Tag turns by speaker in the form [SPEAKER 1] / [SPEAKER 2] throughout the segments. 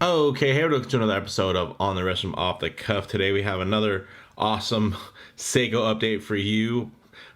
[SPEAKER 1] Okay, here we go to another episode of On the Wrist from Off the Cuff. Today we have another awesome Seiko update for you,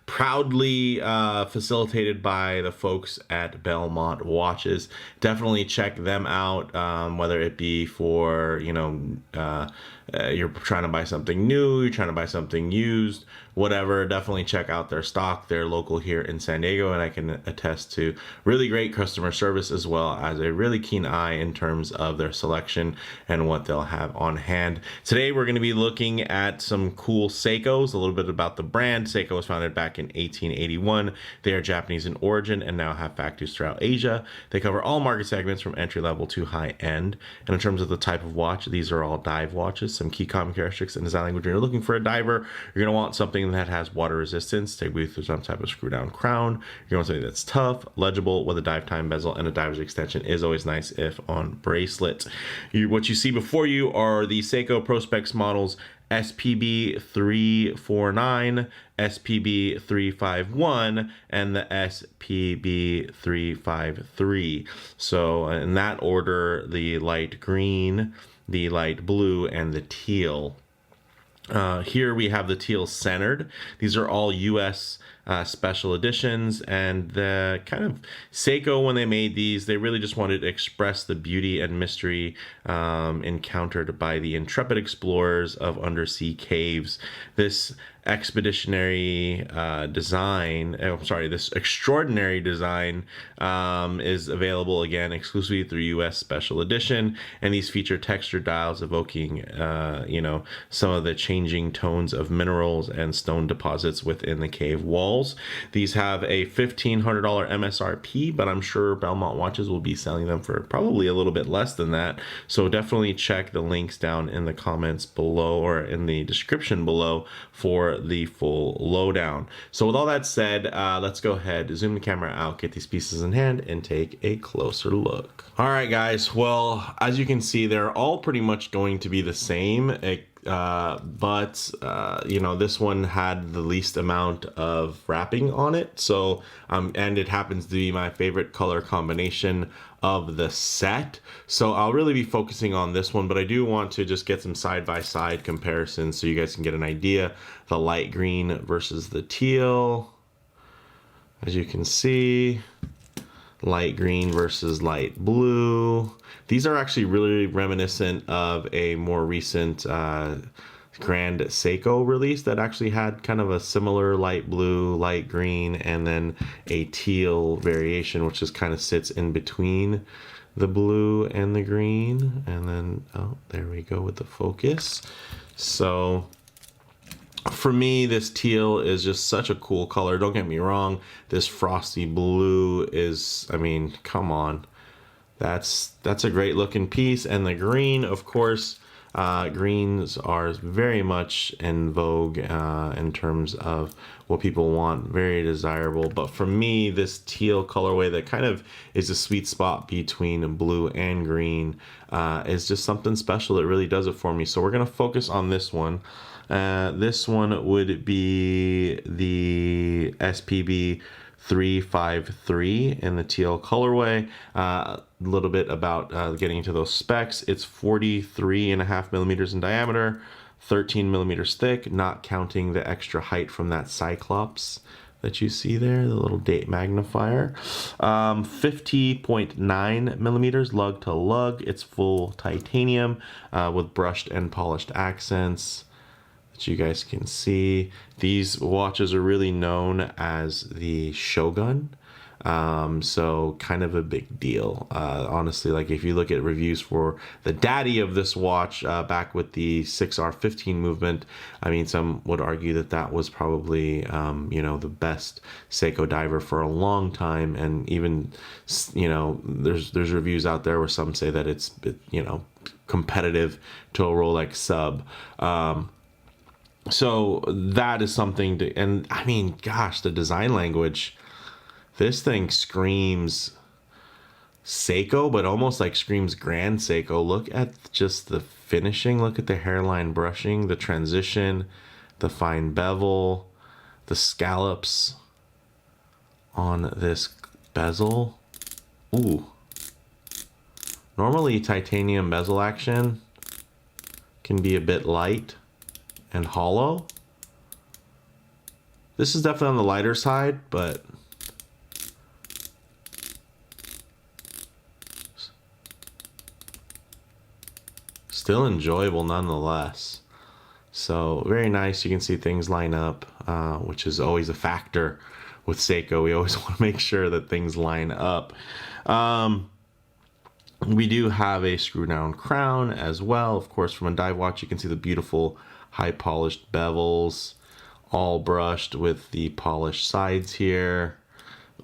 [SPEAKER 1] proudly facilitated by the folks at Belmont Watches. Definitely check them out, whether it be for, you're trying to buy something new, you're trying to buy something used, whatever. Definitely check out their stock. They're local here in San Diego, and I can attest to really great customer service as well as a really keen eye in terms of their selection and what they'll have on hand. Today we're going to be looking at some cool Seikos, a little bit about the brand. Seiko was founded back in 1881. They are Japanese in origin and now have factories throughout Asia. They cover all market segments from entry level to high end. And in terms of the type of watch, these are all dive watches. Some key common characteristics in design language. When you're looking for a diver, you're going to want something that has water resistance, typically through some type of screw down crown. You're going to want something that's tough, legible, with a dive time bezel, and a diver's extension is always nice if on bracelet. What you see before you are the Seiko Prospex models SPB349, SPB351, and the SPB353. So in that order, the light green, the light blue, and the teal. Here we have the teal centered. These are all US special editions, and the kind of Seiko, when they made these, they really just wanted to express the beauty and mystery encountered by the intrepid explorers of undersea caves. This expeditionary design, this extraordinary design is available again exclusively through US special edition, and these feature textured dials evoking some of the changing tones of minerals and stone deposits within the cave walls. These have a $1,500 MSRP, but I'm sure Belmont Watches will be selling them for probably a little bit less than that, so definitely check the links down in the comments below or in the description below for the full lowdown. So with all that said, let's go ahead, zoom the camera out, get these pieces in hand, and take a closer look. All right, guys. Well, as you can see, they're all pretty much going to be the same, but this one had the least amount of wrapping on it. So, and it happens to be my favorite color combination of the set. So I'll really be focusing on this one, but I do want to just get some side-by-side comparisons so you guys can get an idea. The light green versus the teal. As you can see, light green versus light blue. These are actually really reminiscent of a more recent Grand Seiko release that actually had kind of a similar light blue, light green, and then a teal variation, which just kind of sits in between the blue and the green. And then, oh, there we go with the focus. So for me, this teal is just such a cool color. Don't get me wrong. This frosty blue is, I mean, come on. That's a great looking piece. And the green, of course, greens are very much in vogue in terms of what people want, very desirable. But for me, this teal colorway that kind of is a sweet spot between blue and green is just something special that really does it for me. So we're going to focus on this one. This one would be the SPB353 in the teal colorway. A little bit about getting into those specs. It's 43.5 millimeters in diameter, 13 millimeters thick, not counting the extra height from that Cyclops that you see there, the little date magnifier. 50.9 millimeters lug to lug. It's full titanium with brushed and polished accents. You guys can see these watches are really known as the Shogun, so kind of a big deal, honestly. Like if you look at reviews for the daddy of this watch back with the 6R15 movement, I mean, some would argue that that was probably the best Seiko diver for a long time, and even there's reviews out there where some say that it's competitive to a Rolex sub. So that is something to, and I mean, gosh, the design language, this thing screams Seiko, but almost like screams Grand Seiko. Look at just the finishing. Look at the hairline brushing, the transition, the fine bevel, the scallops on this bezel. Ooh. Normally titanium bezel action can be a bit light and hollow. This is definitely on the lighter side, but still enjoyable nonetheless. So very nice. You can see things line up, which is always a factor with Seiko. We always want to make sure that things line up. We do have a screw down crown as well. Of course, from a dive watch, you can see the beautiful high polished bevels, all brushed with the polished sides here.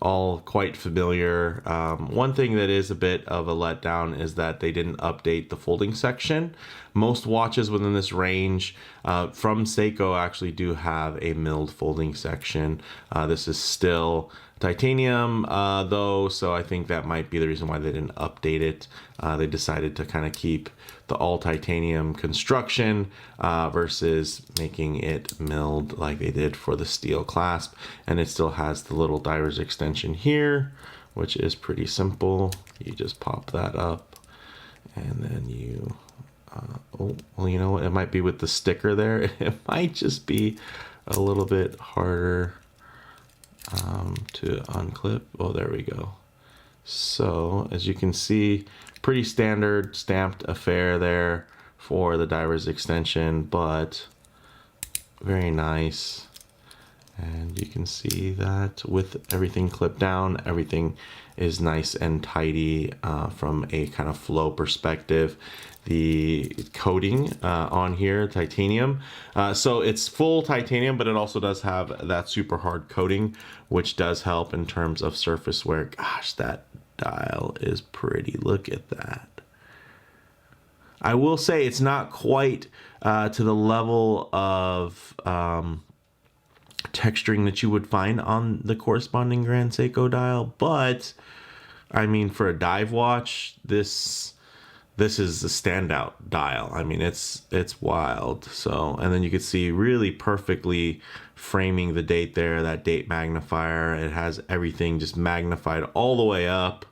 [SPEAKER 1] All quite familiar. One thing that is a bit of a letdown is that they didn't update the folding section. Most watches within this range from Seiko actually do have a milled folding section. This is still titanium though, so I think that might be the reason why they didn't update it. They decided to kind of keep the all titanium construction versus making it milled like they did for the steel clasp. And it still has the little diver's extension here, which is pretty simple. You just pop that up and then you oh, well, you know what, it might be with the sticker there. It might just be a little bit harder to unclip. Oh, there we go. So as you can see, pretty standard stamped affair there for the diver's extension, but very nice. And you can see that with everything clipped down, everything is nice and tidy from a kind of flow perspective. The coating on here, titanium. So it's full titanium, but it also does have that super hard coating, which does help in terms of surface wear. Gosh, that dial is pretty. Look at that. I will say it's not quite to the level of texturing that you would find on the corresponding Grand Seiko dial, but I mean, for a dive watch, this is a standout dial. I mean, it's wild. So, and then you can see really perfectly framing the date there, that date magnifier. It has everything just magnified all the way up.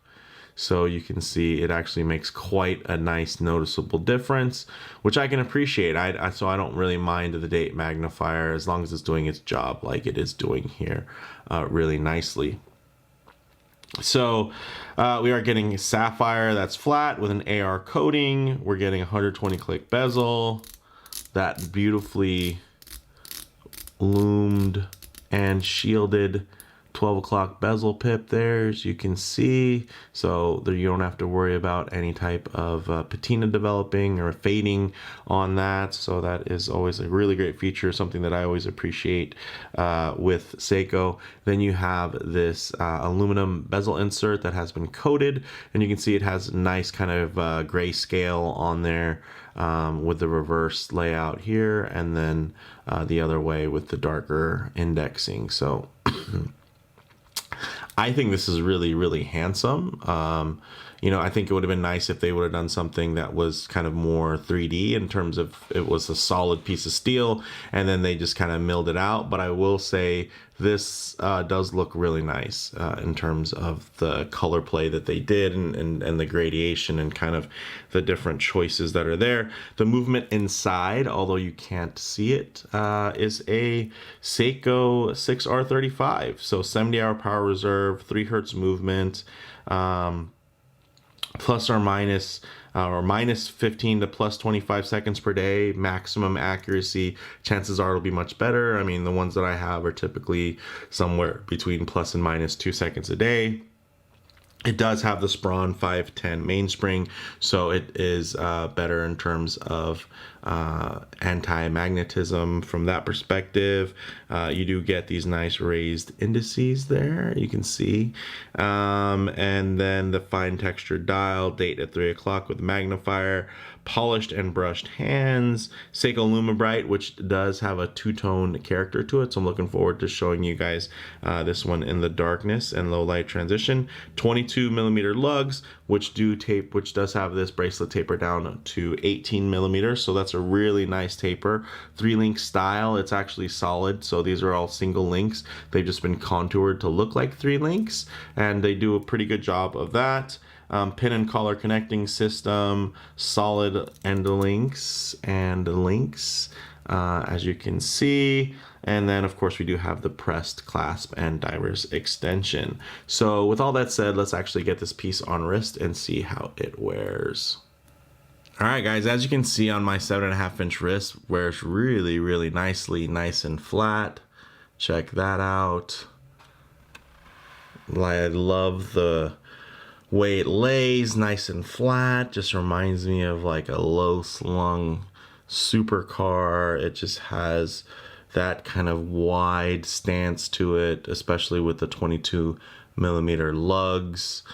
[SPEAKER 1] So you can see it actually makes quite a nice noticeable difference, which I can appreciate. So I don't really mind the date magnifier as long as it's doing its job like it is doing here really nicely. So we are getting sapphire that's flat with an AR coating. We're getting 120 click bezel, that beautifully loomed and shielded 12 o'clock bezel pip there, as you can see. So there you don't have to worry about any type of patina developing or fading on that. So that is always a really great feature, something that I always appreciate with Seiko. Then you have this aluminum bezel insert that has been coated, and you can see it has a nice kind of grayscale on there with the reverse layout here, and then the other way with the darker indexing. So I think this is really, really handsome. You know, I think it would have been nice if they would have done something that was kind of more 3D in terms of it was a solid piece of steel and then they just kind of milled it out. But I will say this does look really nice in terms of the color play that they did and the gradation and kind of the different choices that are there. The movement inside, although you can't see it, is a Seiko 6R35. So 70-hour power reserve, 3 Hertz movement, plus or minus minus 15 to plus 25 seconds per day. Maximum accuracy, chances are it'll be much better. I mean, the ones that I have are typically somewhere between plus and minus 2 seconds a day. It does have the Sprawn 510 mainspring, so it is better in terms of anti-magnetism from that perspective. You do get these nice raised indices there, you can see. And then the fine textured dial, date at 3 o'clock with magnifier, polished and brushed hands, Seiko Lumibright, which does have a two-tone character to it, so I'm looking forward to showing you guys this one in the darkness and low light transition. 22 millimeter lugs, which does have this bracelet taper down to 18 millimeters, so that's It's a really nice taper, 3-link style. It's actually solid, so these are all single links. They've just been contoured to look like 3 links, and they do a pretty good job of that. Pin and collar connecting system, solid end links and links, as you can see. And then of course we do have the pressed clasp and divers extension. So with all that said, let's actually get this piece on wrist and see how it wears. All right, guys, as you can see on my 7.5-inch wrist, wears really, really nicely, nice and flat. Check that out. I love the way it lays, nice and flat. Just reminds me of like a low slung supercar. It just has that kind of wide stance to it, especially with the 22mm lugs.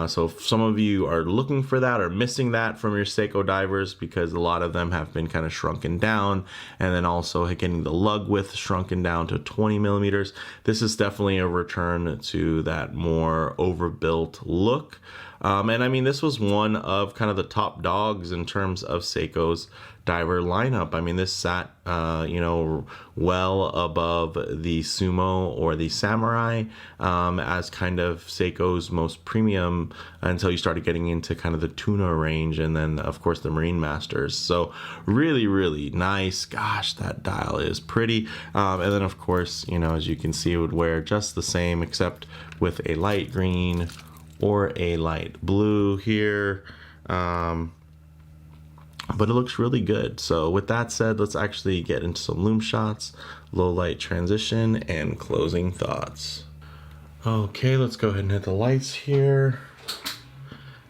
[SPEAKER 1] So if some of you are looking for that or missing that from your Seiko divers, because a lot of them have been kind of shrunken down, and then also getting the lug width shrunken down to 20mm, this is definitely a return to that more overbuilt look. And I mean, this was one of kind of the top dogs in terms of Seiko's diver lineup. I mean, this sat, you know, well above the Sumo or the Samurai as kind of Seiko's most premium until you started getting into kind of the Tuna range, and then of course the Marine Masters. So really, really nice. Gosh, that dial is pretty. And then of course, you know, as you can see, it would wear just the same except with a light green or a light blue here. But it looks really good. So with that said, let's actually get into some loom shots, low light transition, and closing thoughts. Okay, let's go ahead and hit the lights here.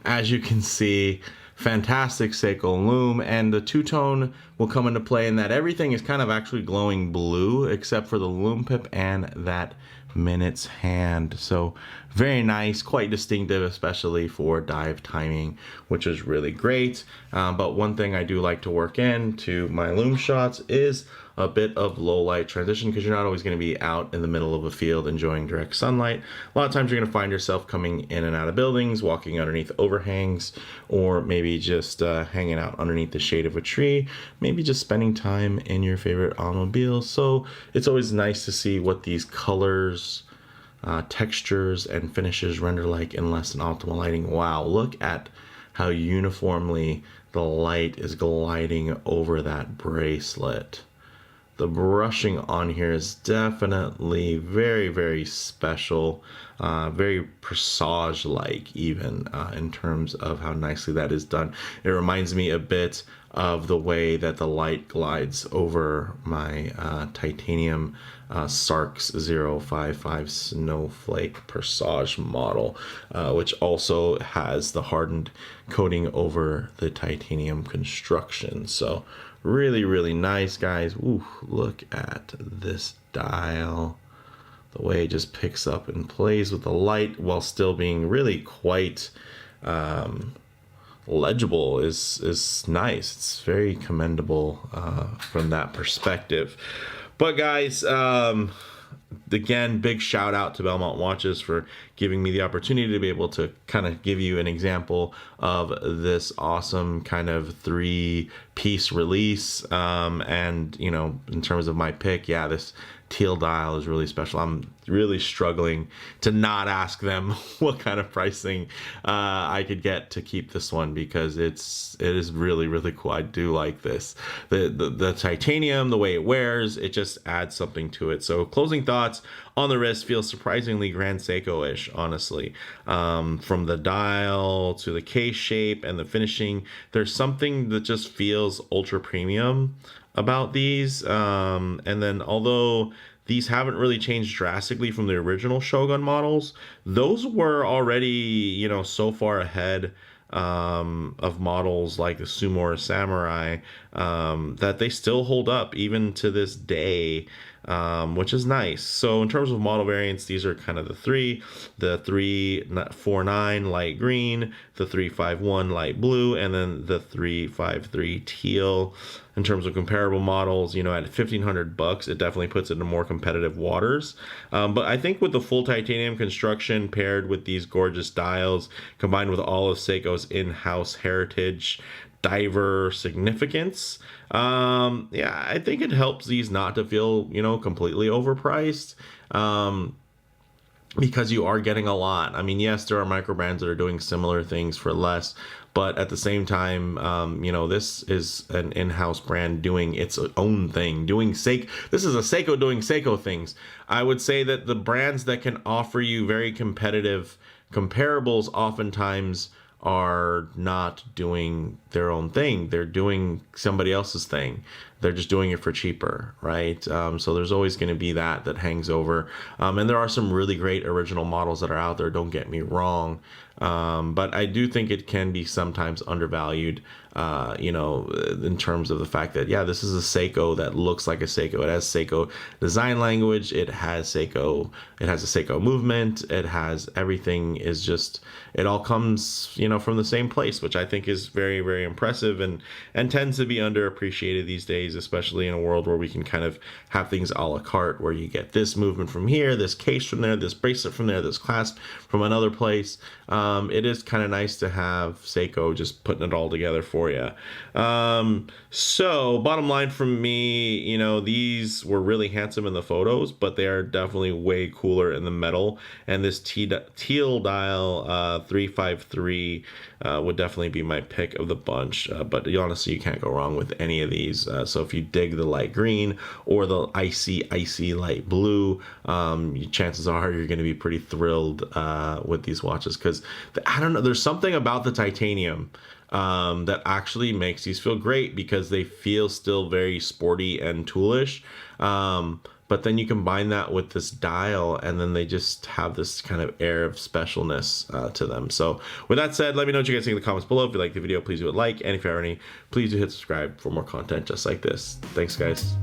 [SPEAKER 1] As you can see, fantastic Seiko loom, and the two-tone will come into play in that everything is kind of actually glowing blue except for the loom pip and that minutes hand. So very nice, quite distinctive, especially for dive timing, which is really great. But one thing I do like to work into my loom shots is a bit of low light transition, because you're not always going to be out in the middle of a field enjoying direct sunlight. A lot of times you're going to find yourself coming in and out of buildings, walking underneath overhangs, or maybe just hanging out underneath the shade of a tree, maybe just spending time in your favorite automobile. So it's always nice to see what these colors, textures, and finishes render like in less than optimal lighting. Wow, look at how uniformly the light is gliding over that bracelet. The brushing on here is definitely very, very special, very Presage-like even in terms of how nicely that is done. It reminds me a bit of the way that the light glides over my titanium Sarks 055 Snowflake Presage model, which also has the hardened coating over the titanium construction. So really, really nice, guys. Ooh, look at this dial. The way it just picks up and plays with the light while still being really quite legible is nice. It's very commendable from that perspective. But guys, again, big shout out to Belmont Watches for giving me the opportunity to be able to kind of give you an example of this awesome kind of 3-piece release. And, you know, in terms of my pick, yeah, this teal dial is really special. I'm really struggling to not ask them what kind of pricing I could get to keep this one, because it is really, really cool. I do like this. The titanium, the way it wears, it just adds something to it. So closing thoughts on the wrist feels surprisingly Grand Seiko-ish, honestly. From the dial to the case shape and the finishing, there's something that just feels ultra premium about these. And then although these haven't really changed drastically from the original Shogun models, those were already, you know, so far ahead of models like the Sumo or Samurai that they still hold up even to this day, which is nice. So in terms of model variants, these are kind of the 349 light green, the 351 light blue, and then the 353 teal. In terms of comparable models, you know, at $1,500, it definitely puts it in more competitive waters. But I think with the full titanium construction paired with these gorgeous dials, combined with all of Seiko's in-house heritage, diver significance. Yeah, I think it helps these not to feel, you know, completely overpriced. Because you are getting a lot. I mean, yes, there are micro brands that are doing similar things for less, but at the same time, you know, this is an in-house brand doing its own thing, doing Seiko. This is a Seiko doing Seiko things. I would say that the brands that can offer you very competitive comparables oftentimes are not doing their own thing. They're doing somebody else's thing. They're just doing it for cheaper, right? So there's always going to be that hangs over. And there are some really great original models that are out there, don't get me wrong. But I do think it can be sometimes undervalued, you know, in terms of the fact that, yeah, this is a Seiko that looks like a Seiko. It has Seiko design language. It has a Seiko movement. It has everything is just, it all comes, you know, from the same place, which I think is very, very impressive and tends to be underappreciated these days, especially in a world where we can kind of have things a la carte, where you get this movement from here, this case from there, this bracelet from there, this clasp from another place. It is kind of nice to have Seiko just putting it all together for you. So bottom line from me, you know, these were really handsome in the photos, but they are definitely way cooler in the metal. And this teal dial 353 would definitely be my pick of the bunch. But honestly, you can't go wrong with any of these. So if you dig the light green or the icy light blue, chances are you're going to be pretty thrilled with these watches, because I don't know, there's something about the titanium that actually makes these feel great, because they feel still very sporty and toolish. But then you combine that with this dial, and then they just have this kind of air of specialness to them. So with that said, let me know what you guys think in the comments below. If you like the video, please do a like. And if you have any, please do hit subscribe for more content just like this. Thanks, guys.